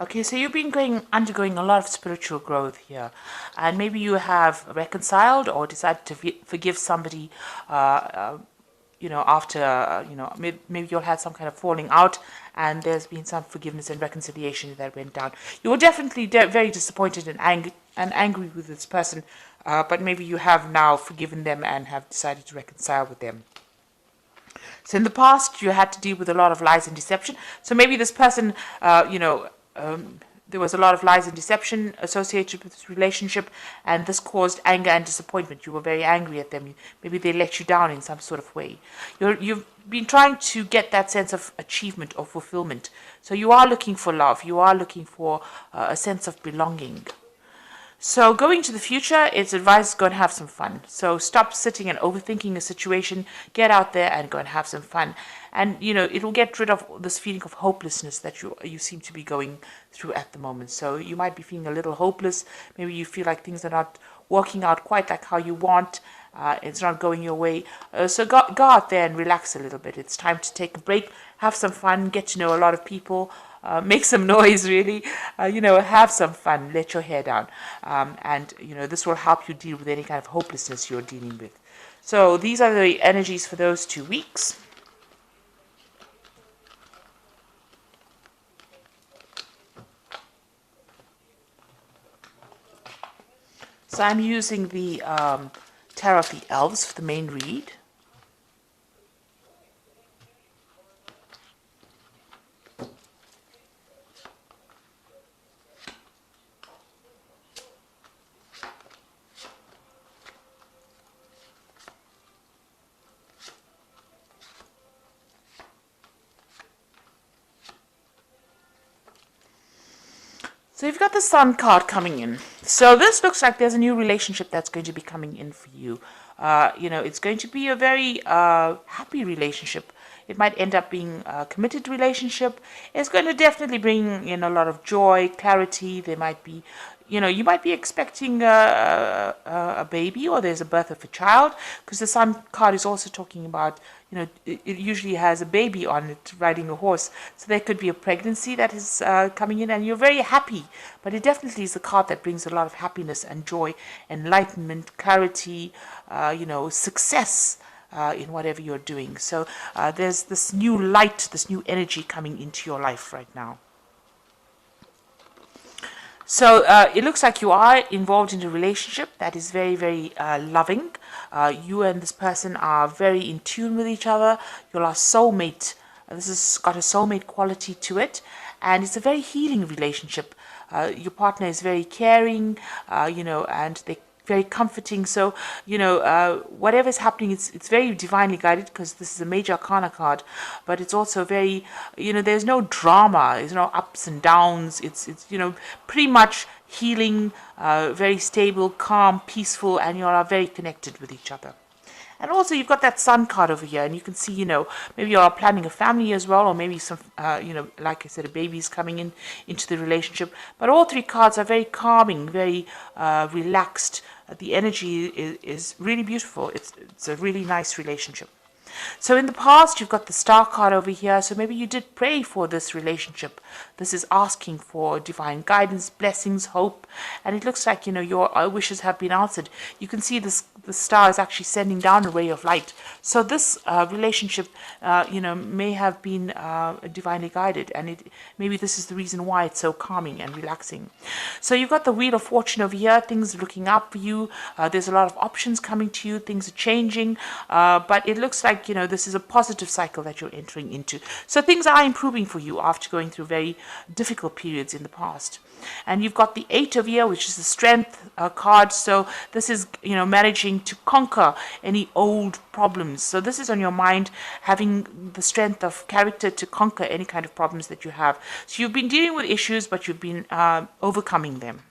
Okay, so you've been undergoing a lot of spiritual growth here, and maybe you have reconciled or decided to forgive somebody. After maybe you'll had some kind of falling out, and there's been some forgiveness and reconciliation that went down. You were definitely very disappointed and angry with this person, but maybe you have now forgiven them and have decided to reconcile with them. So in the past, you had to deal with a lot of lies and deception. So maybe this person, there was a lot of lies and deception associated with this relationship, and this caused anger and disappointment. You were very angry at them. Maybe they let you down in some sort of way. You've been trying to get that sense of achievement or fulfillment. So you are looking for love. You are looking for a sense of belonging. So going to the future, it's advised to go and have some fun. So stop sitting and overthinking a situation. Get out there and go and have some fun. And, it'll get rid of this feeling of hopelessness that you seem to be going through at the moment. So you might be feeling a little hopeless. Maybe you feel like things are not working out quite like how you want. It's not going your way. So go out there and relax a little bit. It's time to take a break, have some fun, get to know a lot of people. Make some noise, really. Have some fun. Let your hair down, and this will help you deal with any kind of hopelessness you're dealing with. So these are the energies for those 2 weeks. So I'm using the Tarot of the Elves for the main read. So you've got the Sun card coming in. So this looks like there's a new relationship that's going to be coming in for you. It's going to be a very happy relationship. It might end up being a committed relationship. It's going to definitely bring in a lot of joy, clarity. There might be, you might be expecting a baby, or there's a birth of a child, because the Sun card is also talking about, it usually has a baby on it riding a horse. So there could be a pregnancy that is coming in, and you're very happy. But it definitely is a card that brings a lot of happiness and joy, enlightenment, clarity, success in whatever you're doing. So there's this new light, this new energy coming into your life right now. So it looks like you are involved in a relationship that is very, very loving. You and this person are very in tune with each other. You're a soulmate. This has got a soulmate quality to it. And it's a very healing relationship. Your partner is very caring, and they're very comforting. So, whatever's happening, it's very divinely guided, because this is a major arcana card, but it's also very, there's no drama, there's no ups and downs. It's pretty much healing, very stable, calm, peaceful, and you all are very connected with each other. And also you've got that Sun card over here, and you can see, maybe you are planning a family as well, or maybe some, like I said, a baby is coming into the relationship. But all 3 cards are very calming, very relaxed. The energy is really beautiful. It's a really nice relationship. So in the past, you've got the Star card over here. So maybe you did pray for this relationship. This is asking for divine guidance, blessings, hope. And it looks like, your wishes have been answered. You can see the star is actually sending down a ray of light. So this relationship, may have been divinely guided. And maybe this is the reason why it's so calming and relaxing. So you've got the Wheel of Fortune over here. Things are looking up for you. There's a lot of options coming to you. Things are changing. But it looks like, this is a positive cycle that you're entering into. So things are improving for you after going through very difficult periods in the past. And you've got the 8 of here, which is the Strength card. So this is, managing to conquer any old problems. So this is on your mind, having the strength of character to conquer any kind of problems that you have. So you've been dealing with issues, but you've been overcoming them.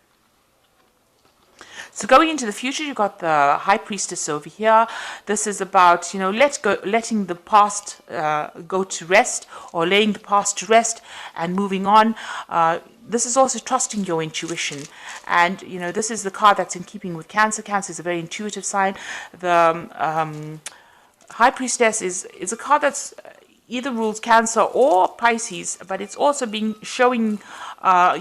So going into the future, you've got the High Priestess over here. This is about, letting the past go to rest, or laying the past to rest and moving on. This is also trusting your intuition. And, this is the card that's in keeping with Cancer. Cancer is a very intuitive sign. The High Priestess is a card that's either rules Cancer or Pisces, but it's also been showing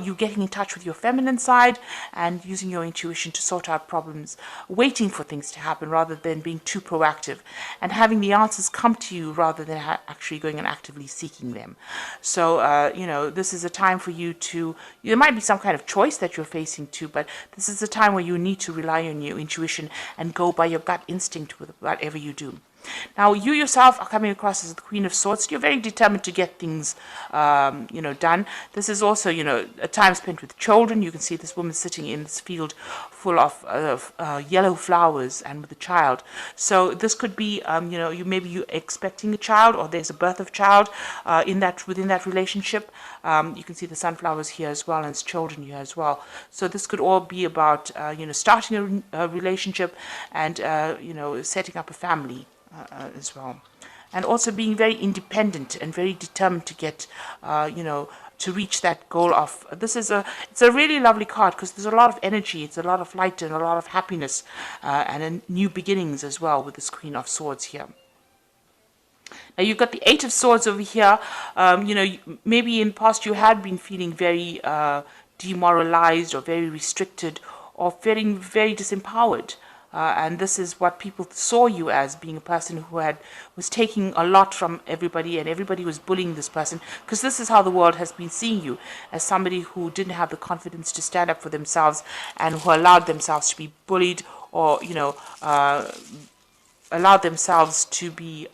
you getting in touch with your feminine side and using your intuition to sort out problems, waiting for things to happen rather than being too proactive, and having the answers come to you rather than actually going and actively seeking them. So, this is a time for you to, there might be some kind of choice that you're facing too, but this is a time where you need to rely on your intuition and go by your gut instinct with whatever you do. Now, you yourself are coming across as the Queen of Swords. You're very determined to get things, done. This is also, a time spent with children. You can see this woman sitting in this field full of yellow flowers and with a child. So this could be, you're expecting a child, or there's a birth of child within that relationship. You can see the sunflowers here as well, and it's children here as well. So this could all be about, starting a relationship and, setting up a family. As well, and also being very independent and very determined to get, to reach that goal of. It's a really lovely card because there's a lot of energy, it's a lot of light and a lot of happiness, and new beginnings as well with this Queen of Swords here. Now you've got the Eight of Swords over here. Maybe in the past you had been feeling very demoralized or very restricted or feeling very disempowered. And this is what people saw you as, being a person who was taking a lot from everybody, and everybody was bullying this person, because this is how the world has been seeing you, as somebody who didn't have the confidence to stand up for themselves and who allowed themselves to be bullied, or allowed themselves to be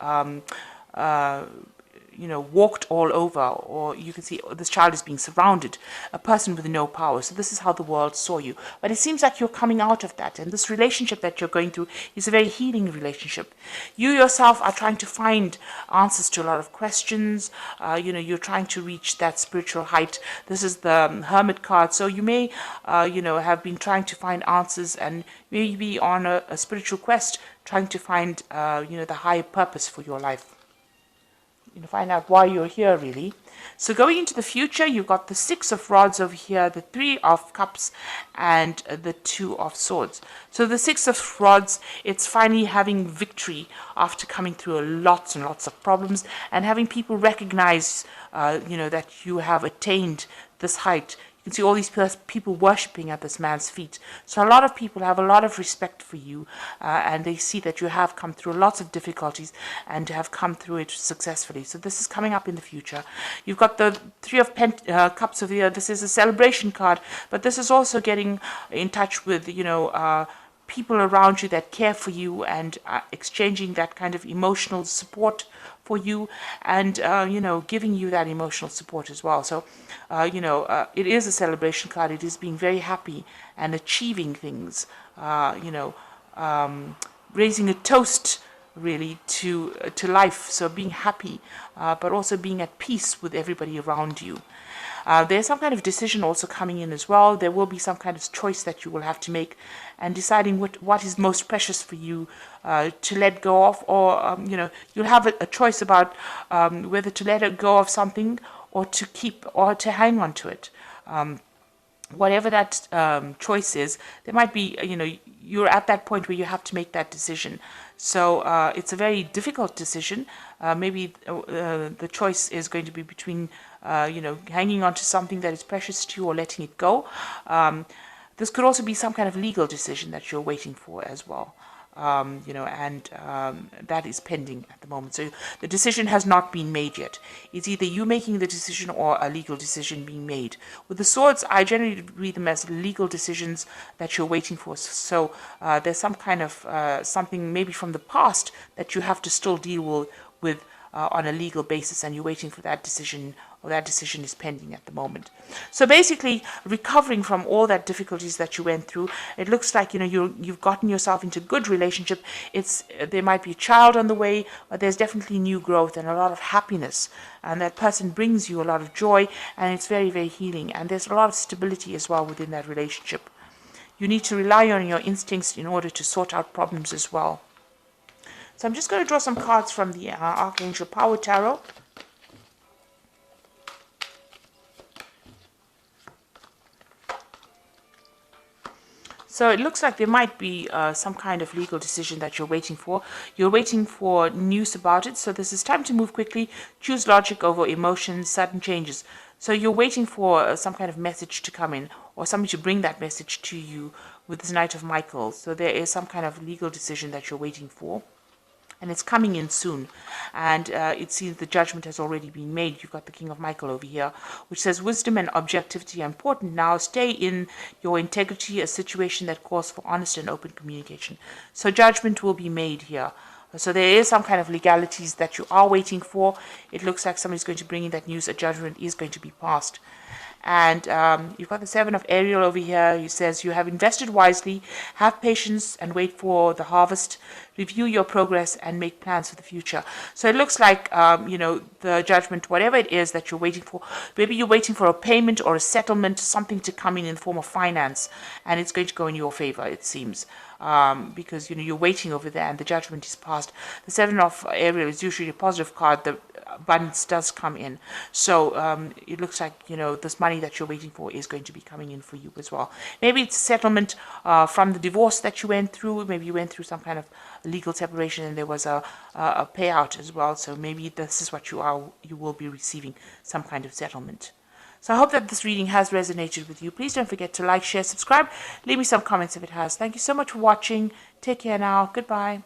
walked all over, or you can see this child is being surrounded, a person with no power. So this is how the world saw you. But it seems like you're coming out of that, and this relationship that you're going through is a very healing relationship. You yourself are trying to find answers to a lot of questions. You're trying to reach that spiritual height. This is the Hermit card. So you may, have been trying to find answers, and maybe on a spiritual quest, trying to find, the higher purpose for your life. Find out why you're here, really. So going into the future, you've got the Six of Rods over here, the Three of Cups, and the Two of Swords. So the Six of Rods, it's finally having victory after coming through lots and lots of problems, and having people recognize, that you have attained this height. You can see all these people worshipping at this man's feet. So a lot of people have a lot of respect for you, and they see that you have come through lots of difficulties and have come through it successfully. So this is coming up in the future. You've got the Three of Cups over here. This is a celebration card, but this is also getting in touch with, people around you that care for you, and exchanging that kind of emotional support for you, and giving you that emotional support as well. So it is a celebration card. It is being very happy and achieving things, raising a toast really to life. So being happy, but also being at peace with everybody around you. There's some kind of decision also coming in as well. There will be some kind of choice that you will have to make, and deciding what is most precious for you to let go of, or you'll have a choice about whether to let it go of something, or to keep, or to hang on to it. Whatever that choice is, there might be, you're at that point where you have to make that decision. So it's a very difficult decision. Maybe the choice is going to be between, hanging on to something that is precious to you, or letting it go. This could also be some kind of legal decision that you're waiting for as well. That is pending at the moment. So the decision has not been made yet. It's either you making the decision or a legal decision being made. With the swords, I generally read them as legal decisions that you're waiting for. So there's some kind of something maybe from the past that you have to still deal with on a legal basis, and you're waiting for that decision, or that decision is pending at the moment. So basically, recovering from all that difficulties that you went through, it looks like you've gotten yourself into a good relationship. There might be a child on the way, but there's definitely new growth and a lot of happiness, and that person brings you a lot of joy, and it's very, very healing. And there's a lot of stability as well within that relationship. You need to rely on your instincts in order to sort out problems as well. So I'm just going to draw some cards from the Archangel Power Tarot. So it looks like there might be some kind of legal decision that you're waiting for. You're waiting for news about it. So this is time to move quickly, choose logic over emotions, sudden changes. So you're waiting for some kind of message to come in, or somebody to bring that message to you with this Knight of Michael. So there is some kind of legal decision that you're waiting for, and it's coming in soon. And it seems the judgment has already been made. You've got the King of Michael over here, which says wisdom and objectivity are important now. Stay in your integrity, a situation that calls for honest and open communication. So judgment will be made here. So there is some kind of legalities that you are waiting for. It looks like somebody's going to bring in that news. A judgment is going to be passed. And you've got the Seven of Ariel over here. He says, you have invested wisely, have patience and wait for the harvest, review your progress and make plans for the future. So it looks like, the judgment, whatever it is that you're waiting for, maybe you're waiting for a payment or a settlement, something to come in the form of finance, and it's going to go in your favor, it seems. Because you're waiting over there and the judgment is passed. The Seven of Ariel is usually a positive card. The abundance does come in. So it looks like this money that you're waiting for is going to be coming in for you as well. Maybe it's a settlement from the divorce that you went through. Maybe you went through some kind of legal separation and there was a payout as well. So maybe this is what you will be receiving, some kind of settlement. So I hope that this reading has resonated with you. Please don't forget to like, share, subscribe. Leave me some comments if it has. Thank you so much for watching. Take care now. Goodbye.